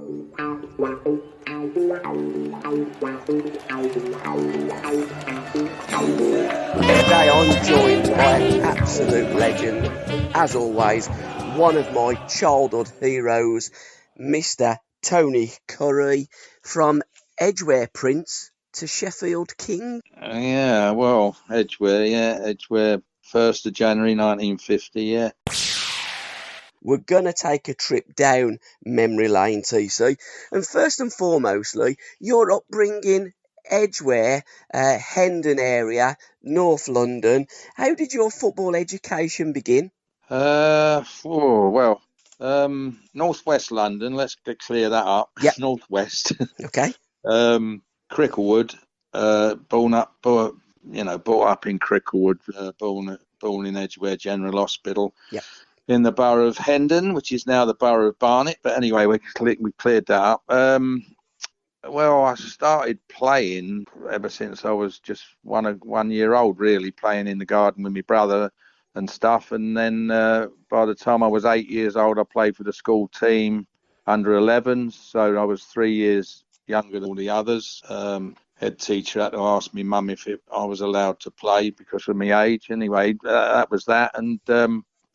Today I'm joined by an absolute legend, as always, one of my childhood heroes, Mr. Tony Currie, from Edgware Prince to Sheffield King. Yeah, well, Edgware, 1st of January 1950, yeah. We're going to take a trip down memory lane, TC. And first and foremostly, your upbringing, Edgware, Hendon area, North London. How did your football education begin? Northwest London, let's clear that up. Yep. Northwest. Okay. Cricklewood, brought up in Cricklewood, born in Edgware General Hospital. Yep. In the borough of Hendon, which is now the borough of Barnet. But anyway, we cleared that up. I started playing ever since I was just 1 year old, really, playing in the garden with my brother and stuff. And then by the time I was 8 years old, I played for the school team under 11s. So I was 3 years younger than all the others. Head teacher had to ask me mum if I was allowed to play because of my age. Anyway, that was that. And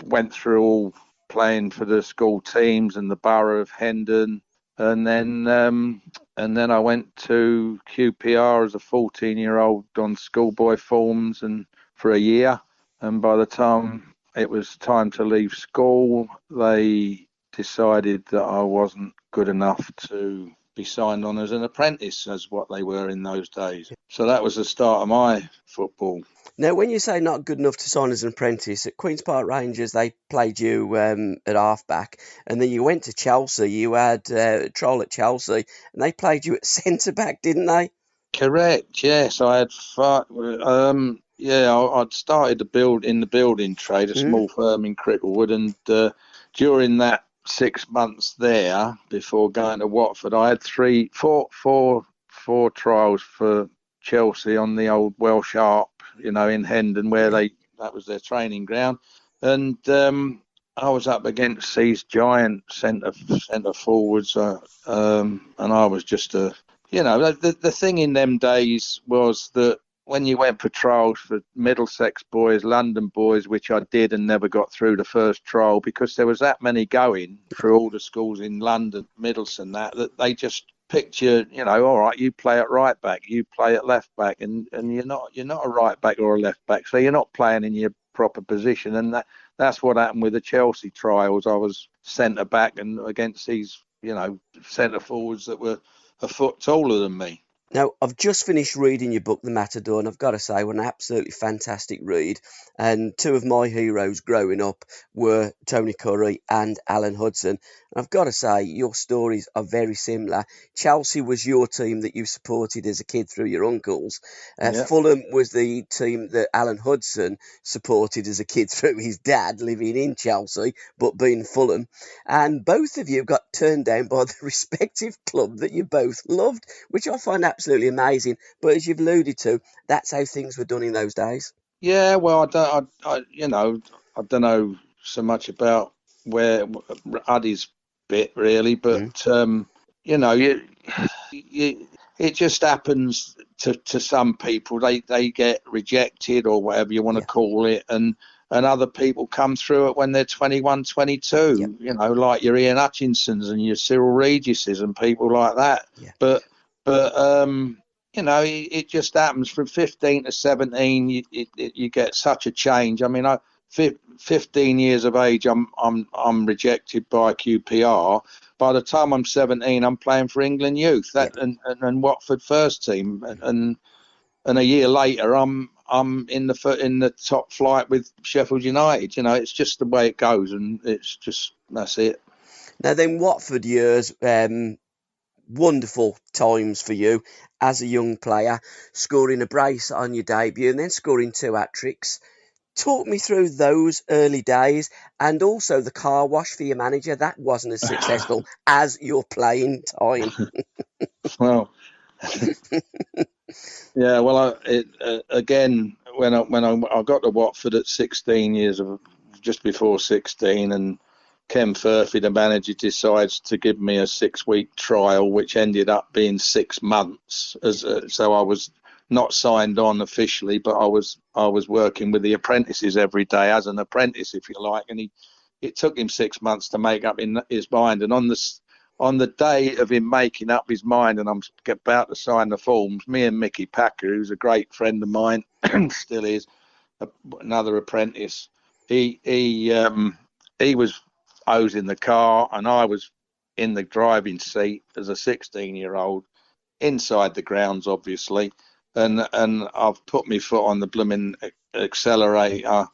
went through all playing for the school teams and the borough of Hendon. And then I went to QPR as a 14-year-old on schoolboy forms and for a year. And by the time it was time to leave school, they decided that I wasn't good enough to be signed on as an apprentice, as what they were in those days. So that was the start of my football. Now, when you say not good enough to sign as an apprentice, at Queen's Park Rangers, they played you at half-back, and then you went to Chelsea. You had a trial at Chelsea, and they played you at centre-back, didn't they? Correct, yes. I had I'd started to build in the building trade, a small firm in Cricklewood, and during that 6 months there, before going to Watford, I had four trials for Chelsea on the old Welsh Harp, in Hendon, where that was their training ground. And I was up against these giant centre forwards, and I was just the thing in them days was that when you went for trials for Middlesex boys, London boys, which I did and never got through the first trial because there was that many going through all the schools in London, Middlesex, that they just picked you, all right, you play at right back, you play at left back, and you're not a right back or a left back, so you're not playing in your proper position. And that's what happened with the Chelsea trials. I was centre back and against these, centre forwards that were a foot taller than me. Now, I've just finished reading your book, The Matador, and I've got to say, it was an absolutely fantastic read. And two of my heroes growing up were Tony Currie and Alan Hudson. And I've got to say, your stories are very similar. Chelsea was your team that you supported as a kid through your uncles. Fulham was the team that Alan Hudson supported as a kid through his dad, living in Chelsea, but being Fulham. And both of you got turned down by the respective club that you both loved, which I find absolutely amazing. But as you've alluded to, that's how things were done in those days. Yeah, well, I don't know so much about where Uddy's bit really, but it just happens to some people. They get rejected or whatever you want to call it, and other people come through it when they're 21, 22. Like your Ian Hutchinsons and your Cyril Regises and people like that. But it just happens from 15 to 17. You get such a change. I mean, 15 years of age, I'm rejected by QPR. By the time I'm 17, I'm playing for England youth and Watford first team, and a year later, I'm in the top flight with Sheffield United. It's just the way it goes, and that's it. Now then, Watford years. Wonderful times for you as a young player, scoring a brace on your debut and then scoring 2 hat-tricks. Talk me through those early days and also the car wash for your manager. That wasn't as successful as your playing time. Well, yeah, well, again, when I got to Watford at 16 years of, just before 16, and Ken Furphy, the manager, decides to give me a 6-week trial, which ended up being 6 months. So I was not signed on officially, but I was working with the apprentices every day as an apprentice, if you like. And it took him 6 months to make up in his mind. And on the day of him making up his mind, and I'm about to sign the forms, me and Mickey Packer, who's a great friend of mine, still is, another apprentice, he was hosing the car, and I was in the driving seat as a 16-year-old inside the grounds, obviously, and I've put my foot on the blooming accelerator,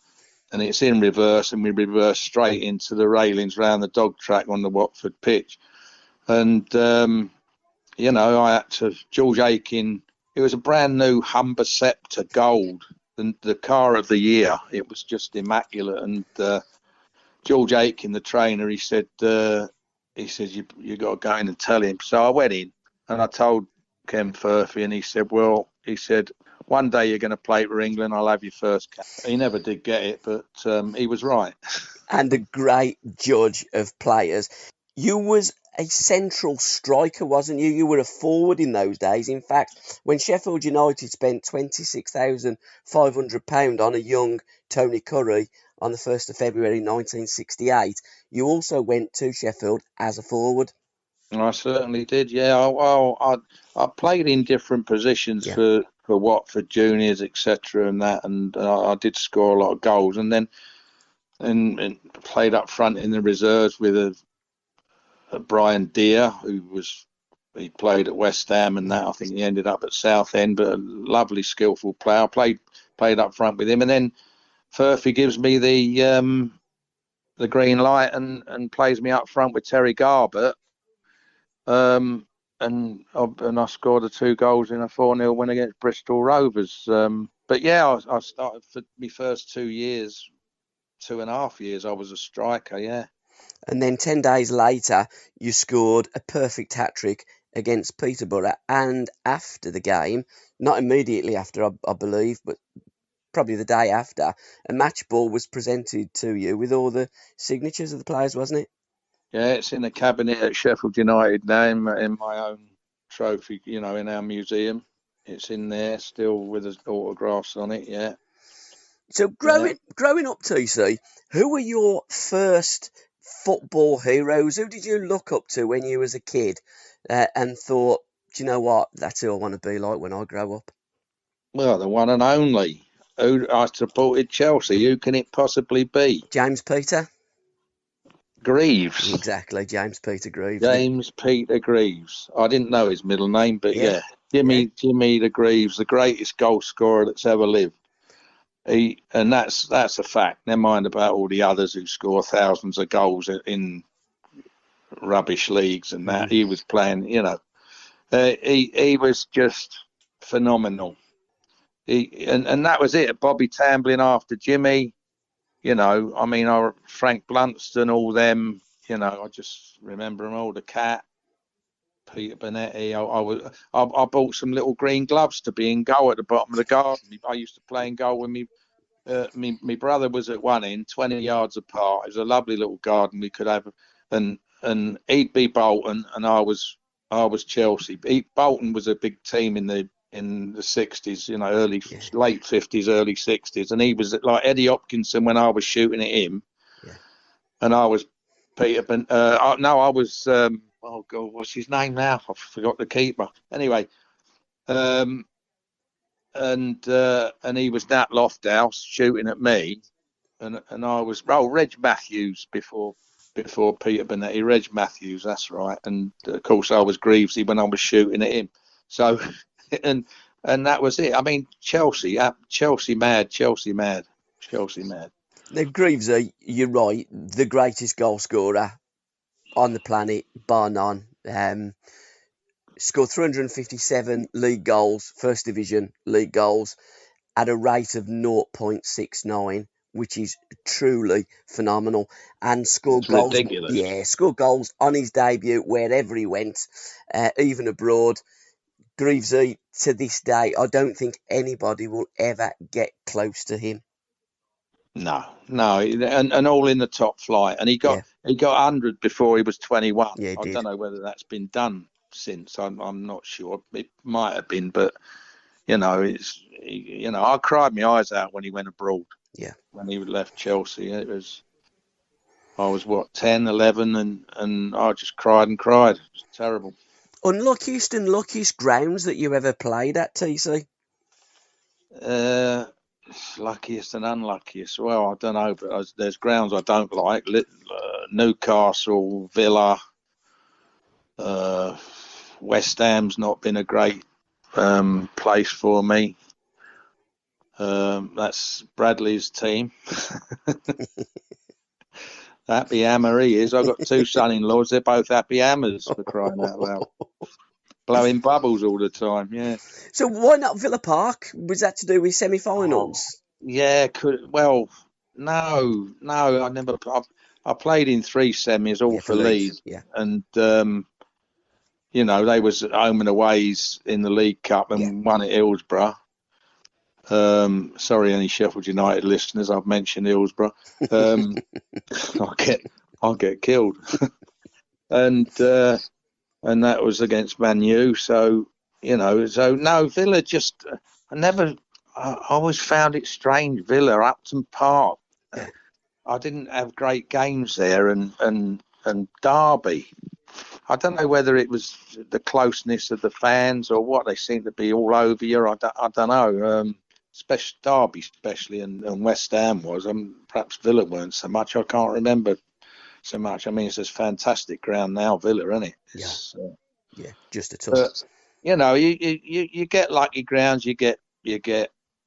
and it's in reverse, and we reverse straight into the railings round the dog track on the Watford pitch. And I had to, George Aiken, it was a brand new Humber Sceptre Gold, the car of the year. It was just immaculate. And George Aiken, the trainer, he said you got to go in and tell him. So I went in and I told Ken Furphy, and he said, one day you're going to play for England. I'll have your first cap. He never did get it, but he was right. And a great judge of players. You was a central striker, wasn't you? You were a forward in those days. In fact, when Sheffield United spent £26,500 on a young Tony Currie on the 1st of February 1968, you also went to Sheffield as a forward. I certainly did, yeah. I played in different positions for Watford juniors, etc., and that, and I did score a lot of goals, and then and played up front in the reserves with a Brian Deere, he played at West Ham and that. I think he ended up at Southend, but a lovely, skillful player. I played up front with him, and then Furphy gives me the green light and plays me up front with Terry Garbett. And I scored the 2 goals in a 4-0 win against Bristol Rovers. But yeah, I started for my first 2.5 years. I was a striker, yeah. And then 10 days later, you scored a perfect hat-trick against Peterborough. And after the game, not immediately after, I believe, but probably the day after, a match ball was presented to you with all the signatures of the players, wasn't it? Yeah, it's in the cabinet at Sheffield United now, in my own trophy, in our museum. It's in there still with his autographs on it, yeah. So growing up, TC, who were your first football heroes? Who did you look up to when you was a kid and thought, do you know what, that's who I want to be like when I grow up? Well, the one and only. Who I supported Chelsea. Who can it possibly be? James Peter? Greaves. Exactly, James Peter Greaves. James Peter Greaves. I didn't know his middle name, but yeah. Jimmy the Greaves, the greatest goal scorer that's ever lived. And that's a fact. Never mind about all the others who score thousands of goals in rubbish leagues and that. He was playing, he was just phenomenal. And that was it. Bobby Tamblyn after Jimmy, Frank Blunston, all them, I just remember them all. The Cat, Peter Bonetti. I bought some little green gloves to be in goal at the bottom of the garden. I used to play in goal with me. My brother was at one end, 20 yards apart. It was a lovely little garden we could have, and he'd be Bolton, and I was Chelsea. Bolton was a big team in the 60s, late 50s, early 60s, and he was like Eddie Hopkinson when I was shooting at him, and I was Peter. I was oh God, what's his name now? I forgot the keeper. Anyway, and he was Nat Lofthouse shooting at me, and I was Reg Matthews before Peter Bonetti. Reg Matthews, that's right. And of course I was Greavesy when I was shooting at him. So and that was it. I mean, Chelsea mad. Now, Greavesy, you're right, the greatest goal scorer on the planet, bar none. Scored 357 league goals, first division league goals, at a rate of 0.69, which is truly phenomenal. And scored It's goals. ridiculous. Yeah, scored goals on his debut wherever he went, even abroad. Greavesy, to this day, I don't think anybody will ever get close to him. No, and all in the top flight. And he got He got 100 before he was 21. Yeah, he I did. don't know whether that's been done since. I'm not sure. It might have been, but I cried my eyes out when he went abroad. Yeah. When he left Chelsea, I was what, 10, 11, and I just cried and cried. It was terrible. Unluckiest and luckiest grounds that you ever played at, TC? Luckiest and unluckiest. Well, I don't know, but there's grounds I don't like. Newcastle, Villa, West Ham's not been a great place for me. That's Bradley's team. Happy Hammer he is. I've got two son-in-laws. They're both happy hammers, for crying out loud. Blowing bubbles all the time, yeah. So why not Villa Park? Was that to do with Oh, semi-finals? yeah, no, I never. I played in 3 semis, all Yeah, for for Leeds. Leeds, Yeah. and they was home and aways in the League Cup and won at Hillsborough. Sorry, any Sheffield United listeners, I've mentioned Hillsborough. I'll get killed, and that was against Man U. So no, Villa just I always found it strange. Villa, Upton Park. Yeah. I didn't have great games there, and Derby. I don't know whether it was the closeness of the fans or what. They seemed to be all over you. I don't know. Derby, especially, and West Ham was. Perhaps Villa weren't so much. I can't remember so much. I mean, it's a fantastic ground now, Villa, isn't it? Yeah, just a ton. But you get lucky grounds, you get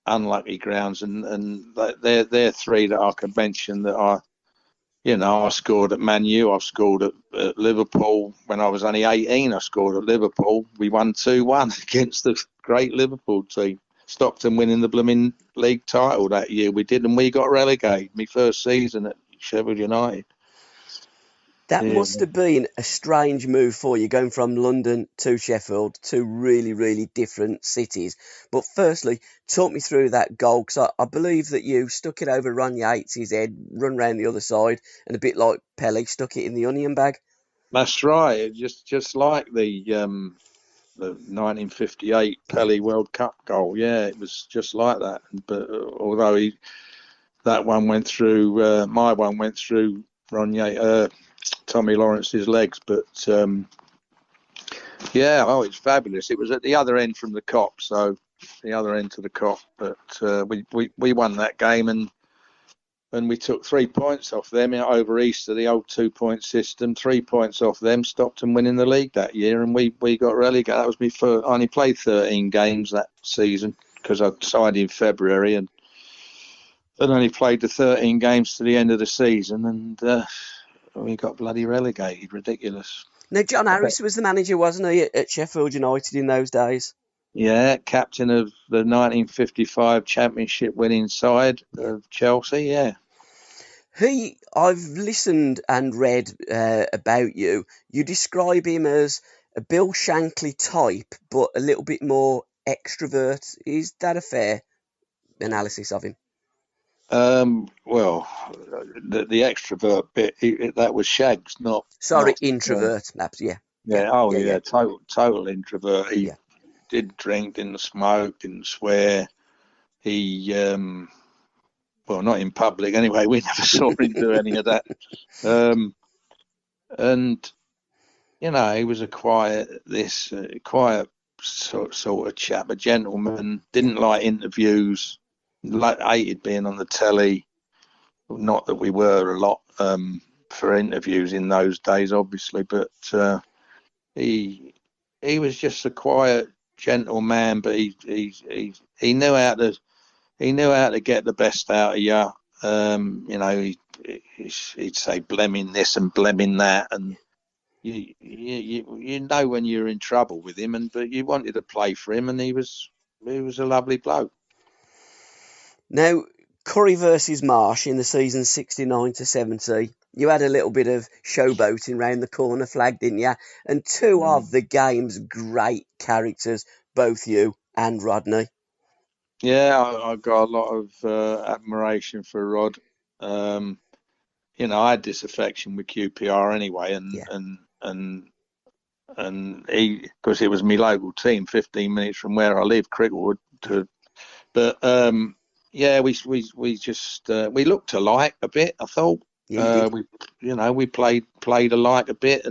unlucky grounds, and they're 3 that I can mention that I scored at Man U. I've scored at Liverpool when I was only 18. I scored at Liverpool. We won 2-1 against the great Liverpool team. Stopped them winning the blooming league title that year. We did, and we got relegated. My first season at Sheffield United. That must have been a strange move for you, going from London to Sheffield, two really, really different cities. But firstly, talk me through that goal, because I believe that you stuck it over Ron Yates' head, run round the other side, and a bit like Pelé, stuck it in the onion bag. That's right. Just like the 1958 Pelé World Cup goal. Yeah, it was just like that. But although that one went through, my one went through Tommy Lawrence's legs. But it's fabulous. It was at the other end from the Kop, so the other end to the Kop. But we won that game, and we took 3 points off them over Easter, the old 2-point system. 3 points off them, stopped them winning the league that year, and we got relegated. That was me first. I only played 13 games that season because I signed in February, and only played the 13 games to the end of the season, and we got bloody relegated. Ridiculous. Now, John Harris was the manager, wasn't he, at Sheffield United in those days? Yeah, captain of the 1955 championship winning side of Chelsea, yeah. I've listened and read about you. You describe him as a Bill Shankly type, but a little bit more extrovert. Is that a fair analysis of him? Well, the extrovert bit, that was Shags, not. Sorry, introvert. Yeah. Total introvert. He didn't drink, didn't smoke, didn't swear. He, well, not in public anyway. We never saw him do any of that. And he was a quiet sort of chap, a gentleman. Didn't like interviews. Hated being on the telly. Not that we were a lot for interviews in those days, obviously, but he was just a quiet, gentle man. But he knew how to get the best out of you. He'd say blemming this and blemming that, and you know when you're in trouble with him, but you wanted to play for him, and he was a lovely bloke. Now, Currie versus Marsh in the season 69 to 70, you had a little bit of showboating round the corner flag, didn't you? And two of the game's great characters, both you and Rodney. Yeah, I got a lot of admiration for Rod. I had this affection with QPR anyway, Yeah. and he, because it was my local team, 15 minutes from where I live, Cricklewood. But yeah, we just we looked alike a bit. I thought Yeah, you did. we played alike a bit,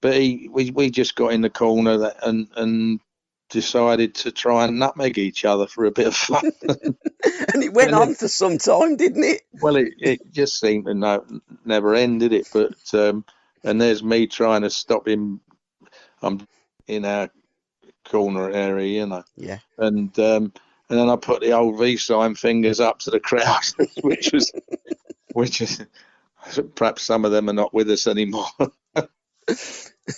but we just got in the corner and decided to try and nutmeg each other for a bit of fun. And it went And on for some time, didn't it? well, it just seemed to never end, did it? But and there's me trying to stop him. I'm in our corner area, Yeah. and then I put the old V sign fingers up to the crowd, which is perhaps some of them are not with us anymore.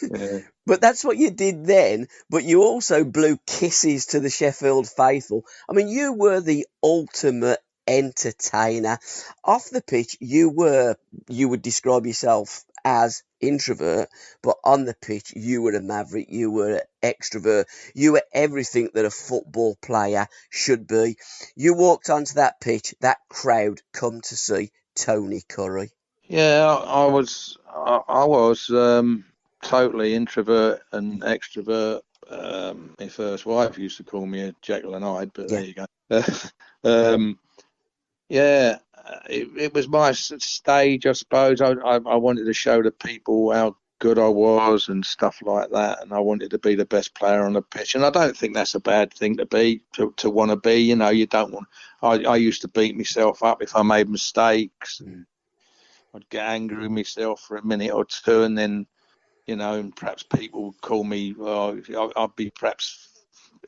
Yeah. But that's what you did then. But you also blew kisses to the Sheffield faithful. I mean, you were the ultimate entertainer. Off the pitch, you would describe yourself as introvert, but on the pitch, you were a maverick, you were an extrovert, you were everything that a football player should be. You walked onto that pitch, that crowd come to see Tony Currie. Yeah, I was totally introvert and extrovert. My first wife used to call me a Jekyll and Hyde, but there Yeah. you go. um, yeah, it was my stage, I suppose. I wanted to show the people how good I was and stuff like that, and I wanted to be the best player on the pitch. And I don't think that's a bad thing to be, to want to be. You don't want. I used to beat myself up if I made mistakes, and I'd get angry with myself for a minute or two, and then and perhaps people would call me. I'd be perhaps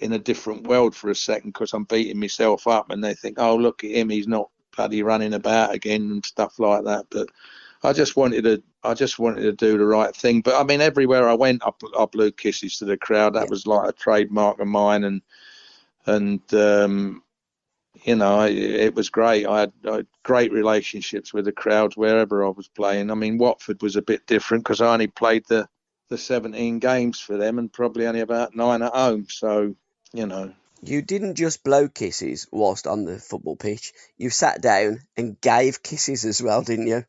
in a different world for a second because I'm beating myself up, and they think, "Oh, look at him, he's not bloody running about again," and stuff like that. But I just wanted to do the right thing. But I mean, everywhere I went, I blew kisses to the crowd. That Yeah. was like a trademark of mine, and it was great. I had great relationships with the crowds wherever I was playing. I mean, Watford was a bit different because I only played the 17 games for them and probably only about 9 at home. So, you know. You didn't just blow kisses whilst on the football pitch. You sat down and gave kisses as well, didn't you?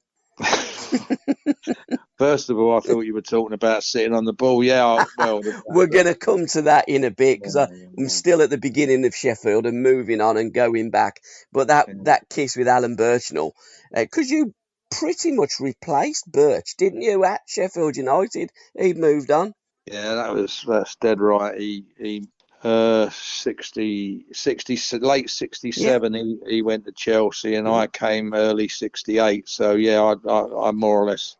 First of all, I thought you were talking about sitting on the ball. Yeah, well, We're going to come to that in a bit because I'm still at the beginning of Sheffield and moving on and going back. But that kiss with Alan Birchnell, because you pretty much replaced Birch, didn't you, at Sheffield United? He'd moved on. yeah, that's dead right. He 60, late 67, Yeah. he went to Chelsea, and I came early 68. So yeah, I more or less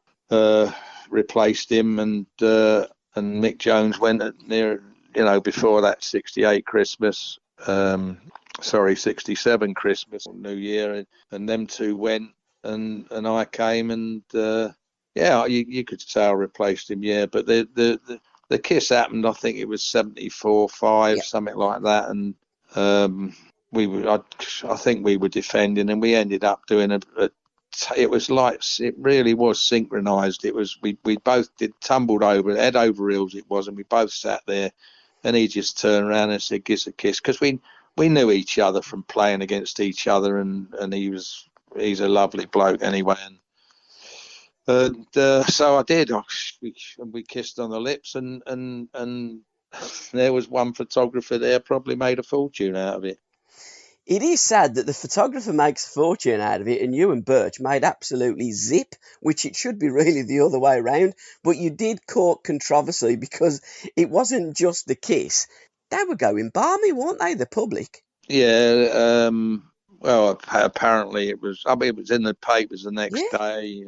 replaced him, and Mick Jones went at near before that 68 Christmas. Sorry, 67 Christmas, New Year, and them two went, and I came, and yeah, you could say I replaced him. Yeah, but the kiss happened. I think it was 74, 5, Yeah. something like that, and I think we were defending, and we ended up doing it was like, it really was synchronized. It was, we both did tumbled over head over heels. It was, and we both sat there, and he just turned around and said, "Give us a kiss," because we knew each other from playing against each other, and he's a lovely bloke anyway, and so I did. We kissed on the lips, and there was one photographer there, probably made a fortune out of it. It is sad that the photographer makes a fortune out of it and you and Birch made absolutely zip, which it should be really the other way around. But you did court controversy because it wasn't just the kiss. They were going balmy, weren't they, the public? Yeah. Well, apparently it was. I mean, it was in the papers the Yeah. next day,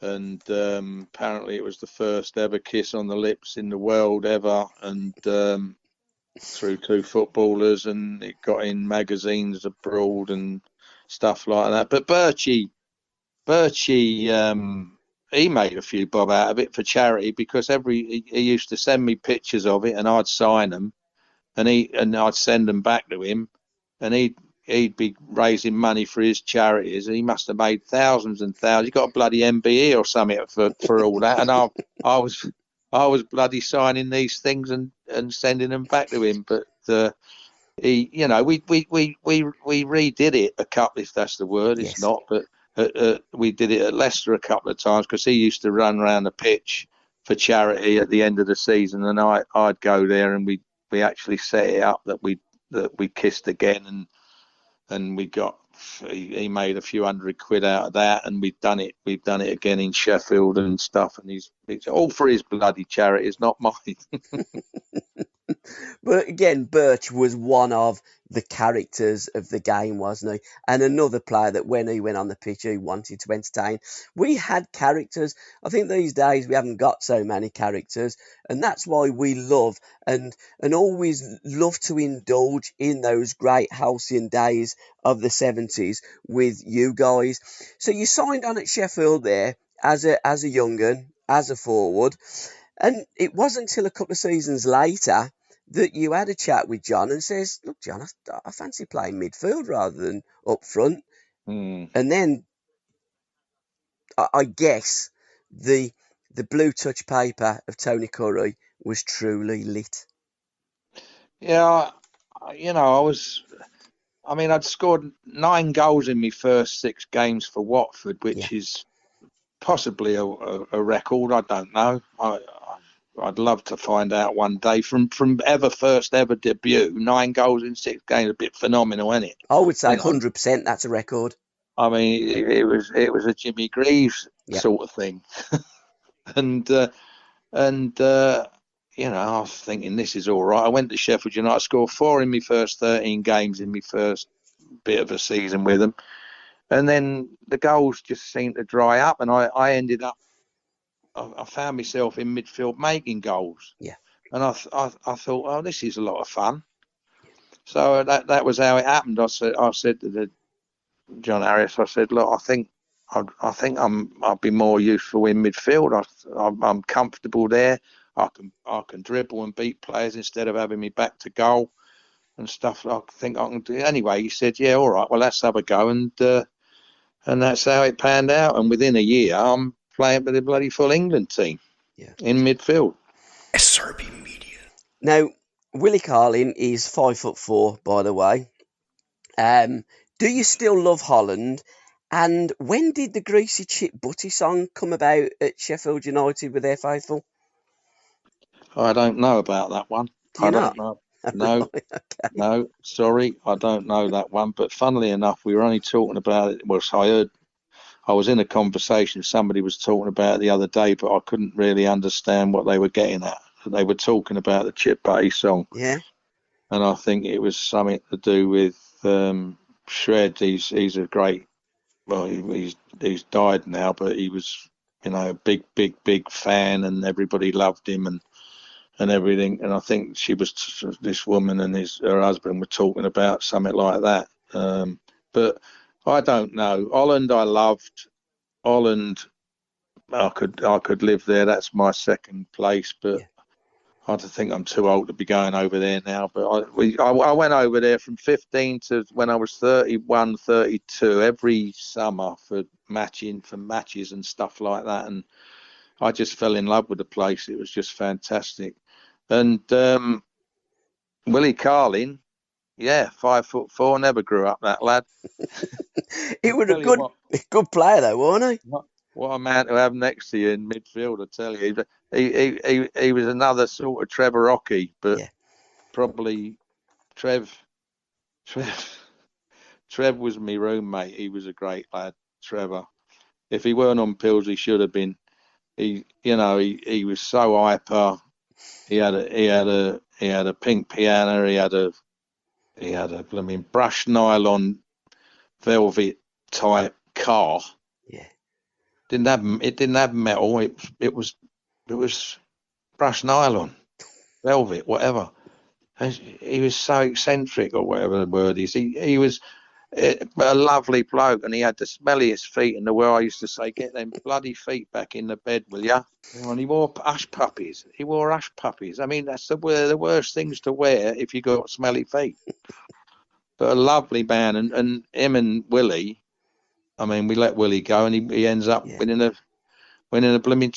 and apparently it was the first ever kiss on the lips in the world ever, and through two footballers, and it got in magazines abroad and stuff like that. But Birchie, he made a few bob out of it for charity, because he used to send me pictures of it, and I'd sign them, and I'd send them back to him, and he'd be raising money for his charities. He must have made thousands and thousands. He got a bloody MBE or something for all that, and I was bloody signing these things and sending them back to him. But we redid it a couple, if that's the word. It's Yes. not, but We did it at Leicester a couple of times because he used to run around the pitch for charity at the end of the season, and I'd go there, and we actually set it up that we kissed again, and we got he made a few £100 out of that, and we've done it again in Sheffield and stuff, and it's all for his bloody charity, it's not mine. But again, Birch was one of the characters of the game, wasn't he? And another player that when he went on the pitch, he wanted to entertain. We had characters. I think these days we haven't got so many characters, and that's why we love and always love to indulge in those great halcyon days of the 70s with you guys. So you signed on at Sheffield there as a young un, as a forward, and it wasn't until a couple of seasons later that you had a chat with John and says, look, John, I fancy playing midfield rather than up front. And then I guess the blue touch paper of Tony Currie was truly lit. Yeah, I'd scored 9 goals in my first 6 games for Watford, which is possibly a record. I don't know. I'd love to find out one day. From first ever debut, 9 goals in 6 games, a bit phenomenal, isn't it? I would say 100% that's a record. I mean, it was a Jimmy Greaves sort of thing, and I was thinking this is all right. I went to Sheffield United, scored 4 in my first 13 games in my first bit of a season with them, and then the goals just seemed to dry up, and I ended up. I found myself in midfield making goals. Yeah. And I thought, oh, this is a lot of fun. So that was how it happened. I said to John Harris, I said, look, I think I'll be more useful in midfield. I'm comfortable there. I can dribble and beat players instead of having me back to goal and stuff. I think I can do. Anyway, he said, yeah, all right, well, let's have a go. And that's how it panned out. And within a year, I'm playing for the bloody full England team in midfield. SRBMedia. Now, Willie Carlin is 5'4", by the way. Do you still love Holland? And when did the Greasy Chip Butty song come about at Sheffield United with their faithful? I don't know about that one. Do you don't know. No, right, okay. No, sorry, I don't know that one. But funnily enough, we were only talking about it. Well, I was in a conversation. Somebody was talking about it the other day, but I couldn't really understand what they were getting at. They were talking about the Chip Butty song. Yeah. And I think it was something to do with Shred. He's a great. Well, he's died now, but he was, a big fan, and everybody loved him and everything. And I think this woman and her husband were talking about something like that. But I don't know. Holland, I loved. Holland, I could live there. That's my second place. But I think I'm too old to be going over there now. But I went over there from 15 to when I was 31, 32 every summer for matches and stuff like that. And I just fell in love with the place. It was just fantastic. And Willie Carlin, 5'4", never grew up, that lad. He was a good player though, wasn't he? What a man to have next to you in midfield, I tell you. He was another sort of Trevor Rocky, but probably Trev was my roommate. He was a great lad, Trevor. If he weren't on pills, he should have been. He was so hyper. He had a pink piano. He had a blooming brushed nylon velvet type car. Yeah. It didn't have metal. It was brushed nylon, velvet, whatever. And he was so eccentric, or whatever the word is. He was a lovely bloke, and he had the smelliest feet in the world. I used to say, get them bloody feet back in the bed, will ya? And he wore hush puppies. I mean, that's the worst things to wear if you got smelly feet. But a lovely man, and him and Willie. I mean, we let Willie go, and he ends up winning a blooming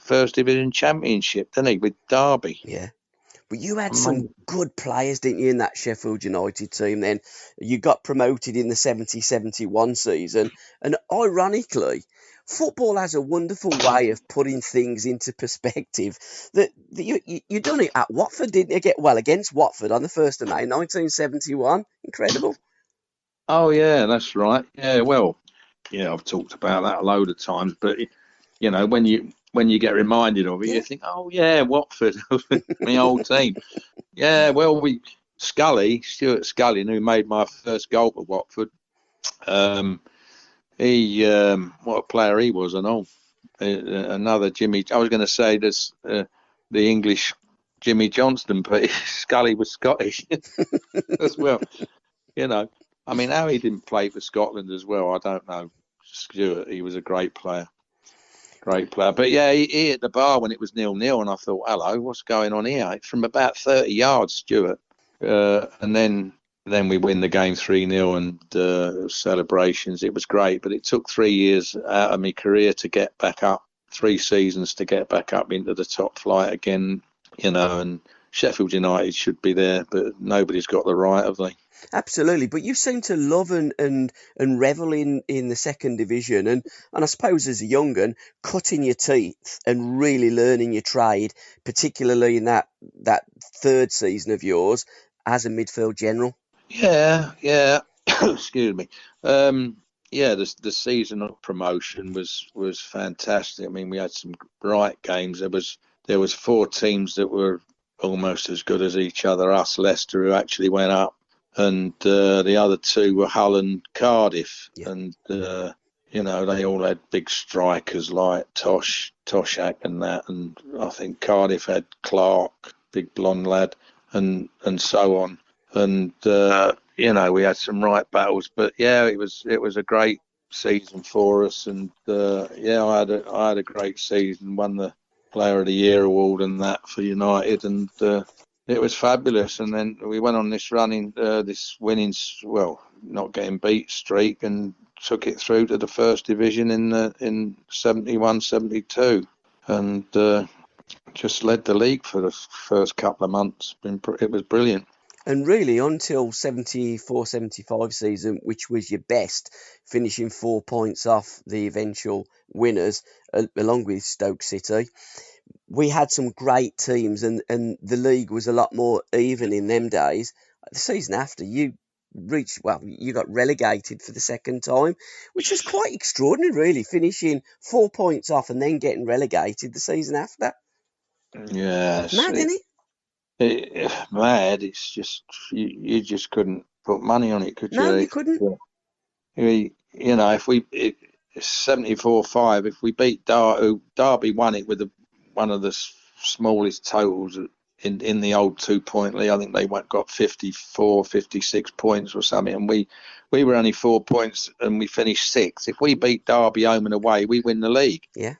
first division championship, didn't he, with Derby? Yeah. But you had I some mean, good players, didn't you, in that Sheffield United team then? You got promoted in the 70-71 season. And ironically, football has a wonderful way of putting things into perspective. You done it at Watford, didn't you? Against Watford on the 1st of May, 1971. Incredible. oh yeah, that's right. Yeah, well, yeah, I've talked about that a load of times, but when you get reminded of it, Yeah. you think, oh yeah, Watford, my old team. Yeah, well, Stuart Scully, who made my first goal for Watford. He, what a player he was, and all. Another Jimmy. I was going to say there's the English Jimmy Johnston, but Scully was Scottish as well. You know, I mean, how he didn't play for Scotland as well, I don't know. Stuart, he was a great player. Great player. But yeah, he hit the bar when it was 0-0, and I thought, hello, what's going on here? It's from about 30 yards, Stuart. And then we win the game 3-0, and celebrations. It was great, but it took 3 years out of my career to get back up, 3 seasons to get back up into the top flight again, and Sheffield United should be there, but nobody's got the right, have they? Absolutely, but you seem to love and revel in the second division, and I suppose as a young un, cutting your teeth and really learning your trade, particularly in that third season of yours as a midfield general. Yeah. Excuse me. Yeah, the season of promotion was fantastic. I mean, we had some right games. There was 4 teams that were almost as good as each other. Us, Leicester, who actually went up, and the other 2 were Hull and Cardiff. Yeah. And they all had big strikers like Toshak and that. And I think Cardiff had Clark, big blonde lad, and so on. And we had some right battles, but yeah, it was a great season for us, and I had a great season, won the Player of the Year award and that for United, and it was fabulous. And then we went on this this winning, well, not getting beat streak, and took it through to the first division in 71-72, and just led the league for the first couple of months. It was brilliant. And really, until 74-75 season, which was your best, finishing 4 points off the eventual winners, along with Stoke City, we had some great teams, and the league was a lot more even in them days. The season after, you got relegated for the second time, which was quite extraordinary, really, finishing 4 points off and then getting relegated the season after. Yeah, Mad, isn't it? Mad. It's just you just couldn't put money on it, could No, you? you couldn't. If we 74-5, if we beat Derby won it with one of the smallest totals in the old 2-point league. I think they got 54, 56 points or something, and we were only 4 points, and we finished 6th. If we beat Derby home and away, we win the league. Yeah.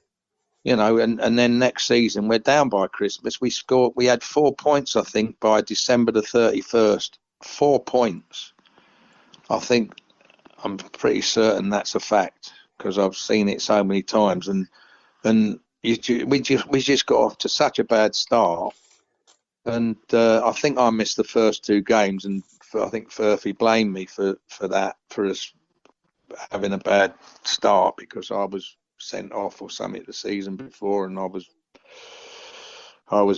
And then next season we're down by Christmas. We had 4 points, I think, by December the 31st. 4 points. I'm pretty certain that's a fact, because I've seen it so many times, and we just got off to such a bad start, and I think I missed the first 2 games, and I think Furphy blamed me for that, for us having a bad start, because I was sent off or something the season before, and I was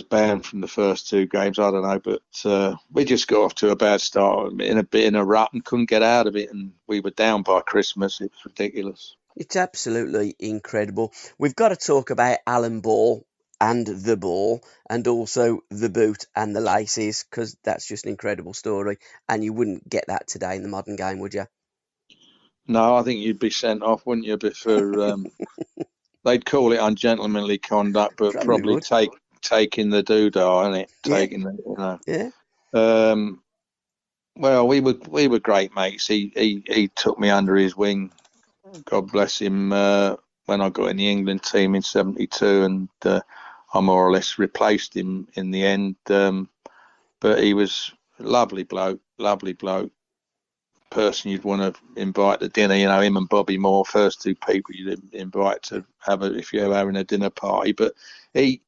banned from the first 2 games. I don't know, but we just got off to a bad start in a rut and couldn't get out of it, and we were down by Christmas. It was ridiculous. It's absolutely incredible. We've got to talk about Alan Ball and the ball, and also the boot and the laces, because that's just an incredible story, and you wouldn't get that today in the modern game, would you? No, I think you'd be sent off, wouldn't you? They'd call it ungentlemanly conduct, but Probably probably would. taking the doodah, innit? Yeah, Taking the. yeah, Well, we were great mates. He took me under his wing. God bless him. When I got in the England team in '72, and I more or less replaced him in the end. But he was a lovely bloke, person you'd want to invite to dinner. Him and Bobby Moore, first 2 people you'd invite to have if you're having a dinner party. But he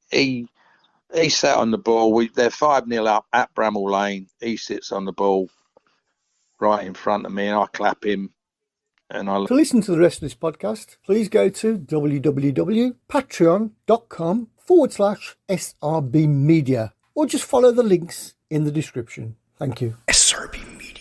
He sat on the ball. They're 5-0 up at Bramall Lane. He sits on the ball right in front of me, and I clap him. To listen to the rest of this podcast, please go to www.patreon.com/SRBmedia or just follow the links in the description. Thank you. SRB Media.